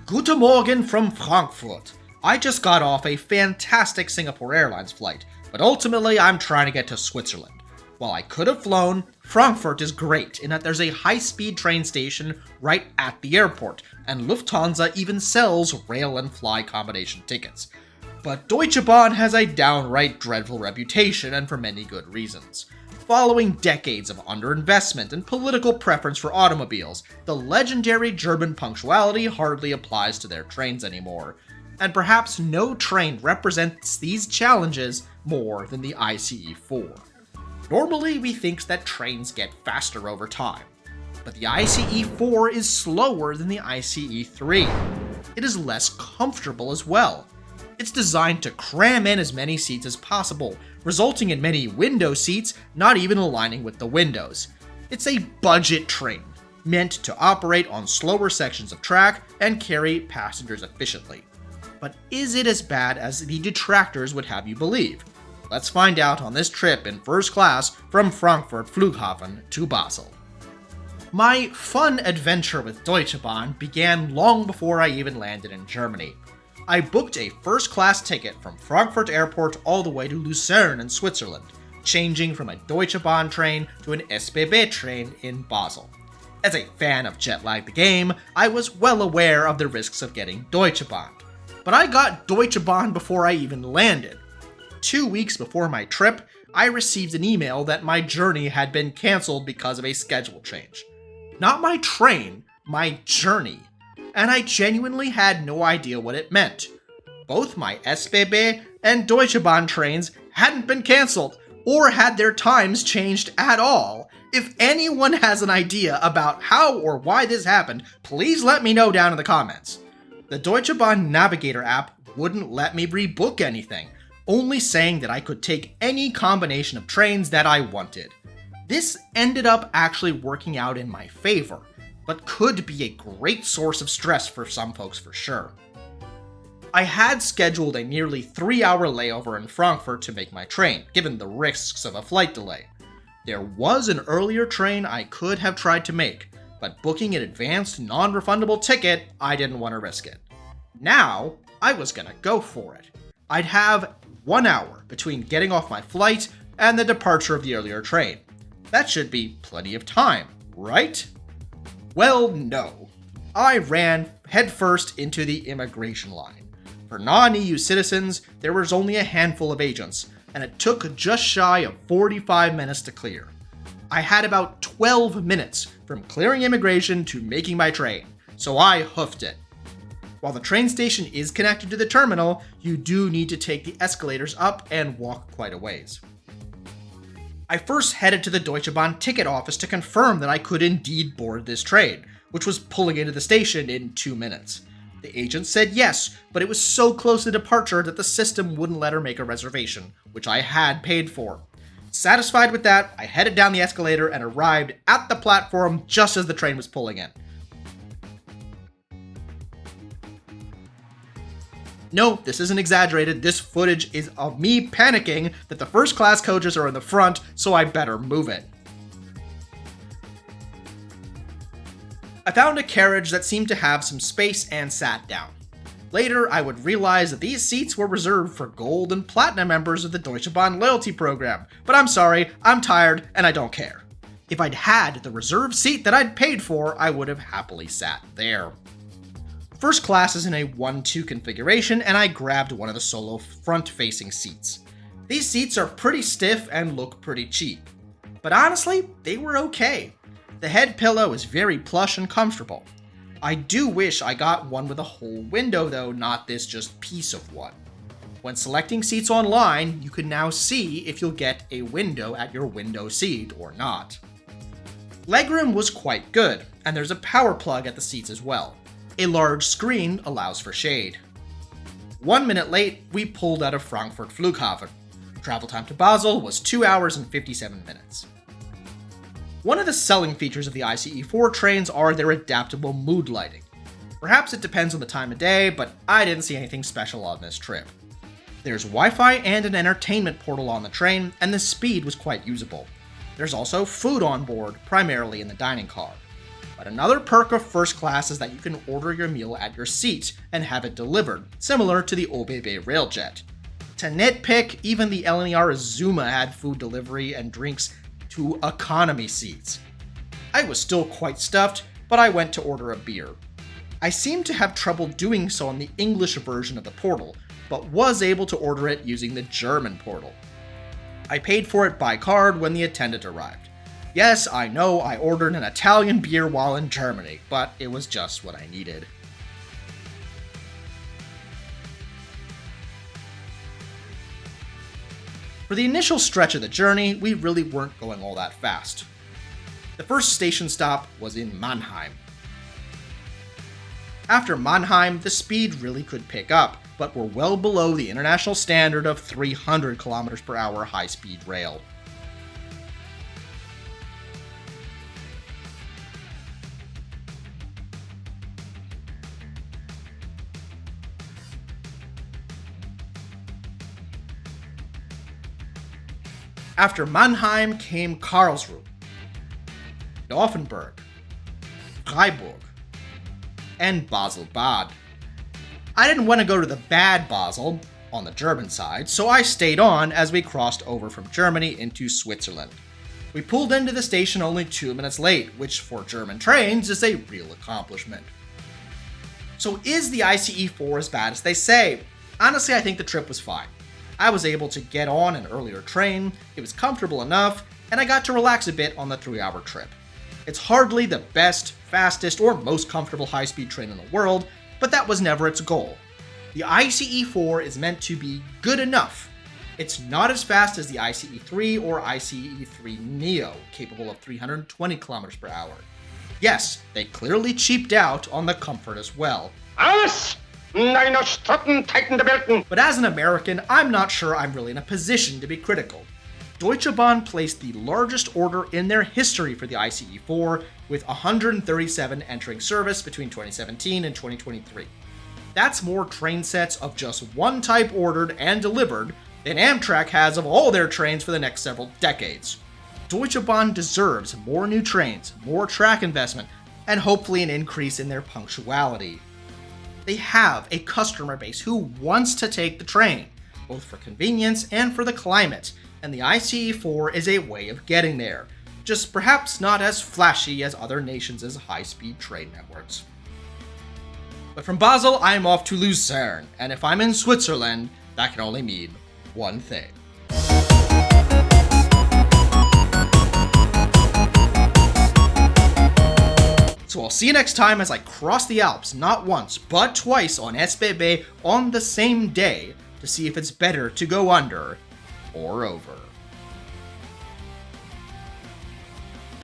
Guten Morgen from Frankfurt. I just got off a fantastic Singapore Airlines flight, but ultimately I'm trying to get to Switzerland. While I could have flown, Frankfurt is great in that there's a high-speed train station right at the airport, and Lufthansa even sells rail and fly combination tickets. But Deutsche Bahn has a downright dreadful reputation, and for many good reasons. Following decades of underinvestment and political preference for automobiles, the legendary German punctuality hardly applies to their trains anymore. And perhaps no train represents these challenges more than the ICE4. Normally, we think that trains get faster over time, but the ICE4 is slower than the ICE3. It is less comfortable as well. It's designed to cram in as many seats as possible, resulting in many window seats not even aligning with the windows. It's a budget train, meant to operate on slower sections of track and carry passengers efficiently. But is it as bad as the detractors would have you believe? Let's find out on this trip in first class from Frankfurt Flughafen to Basel. My fun adventure with Deutsche Bahn began long before I even landed in Germany. I booked a first-class ticket from Frankfurt Airport all the way to Luzern in Switzerland, changing from a Deutsche Bahn train to an SBB train in Basel. As a fan of Jet Lag the Game, I was well aware of the risks of getting Deutsche Bahn. But I got Deutsche Bahn before I even landed. 2 weeks before my trip, I received an email that my journey had been cancelled because of a schedule change. Not my train, my journey. And I genuinely had no idea what it meant. Both my SBB and Deutsche Bahn trains hadn't been cancelled, or had their times changed at all. If anyone has an idea about how or why this happened, please let me know down in the comments. The Deutsche Bahn Navigator app wouldn't let me rebook anything, only saying that I could take any combination of trains that I wanted. This ended up actually working out in my favor, but could be a great source of stress for some folks for sure. I had scheduled a nearly 3-hour layover in Frankfurt to make my train, given the risks of a flight delay. There was an earlier train I could have tried to make, but booking an advanced, non-refundable ticket, I didn't want to risk it. Now, I was gonna go for it. I'd have 1 hour between getting off my flight and the departure of the earlier train. That should be plenty of time, right? Well, no. I ran headfirst into the immigration line. For non-EU citizens, there was only a handful of agents, and it took just shy of 45 minutes to clear. I had about 12 minutes from clearing immigration to making my train, so I hoofed it. While the train station is connected to the terminal, you do need to take the escalators up and walk quite a ways. I first headed to the Deutsche Bahn ticket office to confirm that I could indeed board this train, which was pulling into the station in 2 minutes. The agent said yes, but it was so close to departure that the system wouldn't let her make a reservation, which I had paid for. Satisfied with that, I headed down the escalator and arrived at the platform just as the train was pulling in. No, this isn't exaggerated. This footage is of me panicking that the first class coaches are in the front, so I better move it. I found a carriage that seemed to have some space and sat down. Later, I would realize that these seats were reserved for gold and platinum members of the Deutsche Bahn loyalty program, but I'm sorry, I'm tired and I don't care. If I'd had the reserved seat that I'd paid for, I would have happily sat there. First class is in a 1-2 configuration, and I grabbed one of the solo front-facing seats. These seats are pretty stiff and look pretty cheap. But honestly, they were okay. The head pillow is very plush and comfortable. I do wish I got one with a whole window though, not this just piece of one. When selecting seats online, you can now see if you'll get a window at your window seat or not. Legroom was quite good, and there's a power plug at the seats as well. A large screen allows for shade. 1 minute late, we pulled out of Frankfurt Flughafen. Travel time to Basel was 2 hours and 57 minutes. One of the selling features of the ICE4 trains are their adaptable mood lighting. Perhaps it depends on the time of day, but I didn't see anything special on this trip. There's Wi-Fi and an entertainment portal on the train, and the speed was quite usable. There's also food on board, primarily in the dining car. But another perk of first class is that you can order your meal at your seat and have it delivered, similar to the ÖBB Railjet. To nitpick, even the LNER Azuma had food delivery and drinks to economy seats. I was still quite stuffed, but I went to order a beer. I seemed to have trouble doing so on the English version of the portal, but was able to order it using the German portal. I paid for it by card when the attendant arrived. Yes, I know I ordered an Italian beer while in Germany, but it was just what I needed. For the initial stretch of the journey, we really weren't going all that fast. The first station stop was in Mannheim. After Mannheim, the speed really could pick up, but we're well below the international standard of 300 km per hour high-speed rail. After Mannheim came Karlsruhe, Offenburg, Freiburg, and Basel-Bad. I didn't want to go to the bad Basel, on the German side, so I stayed on as we crossed over from Germany into Switzerland. We pulled into the station only 2 minutes late, which for German trains is a real accomplishment. So is the ICE4 as bad as they say? Honestly, I think the trip was fine. I was able to get on an earlier train, it was comfortable enough, and I got to relax a bit on the 3-hour trip. It's hardly the best, fastest, or most comfortable high-speed train in the world, but that was never its goal. The ICE4 is meant to be good enough. It's not as fast as the ICE3 or ICE3 Neo, capable of 320 km per hour. Yes, they clearly cheaped out on the comfort as well. But as an American, I'm not sure I'm really in a position to be critical. Deutsche Bahn placed the largest order in their history for the ICE4, with 137 entering service between 2017 and 2023. That's more train sets of just one type ordered and delivered than Amtrak has of all their trains for the next several decades. Deutsche Bahn deserves more new trains, more track investment, and hopefully an increase in their punctuality. They have a customer base who wants to take the train, both for convenience and for the climate, and the ICE4 is a way of getting there, just perhaps not as flashy as other nations' high-speed train networks. But from Basel, I am off to Luzern, and if I'm in Switzerland, that can only mean one thing. So I'll see you next time as I cross the Alps, not once, but twice on SBB on the same day to see if it's better to go under or over.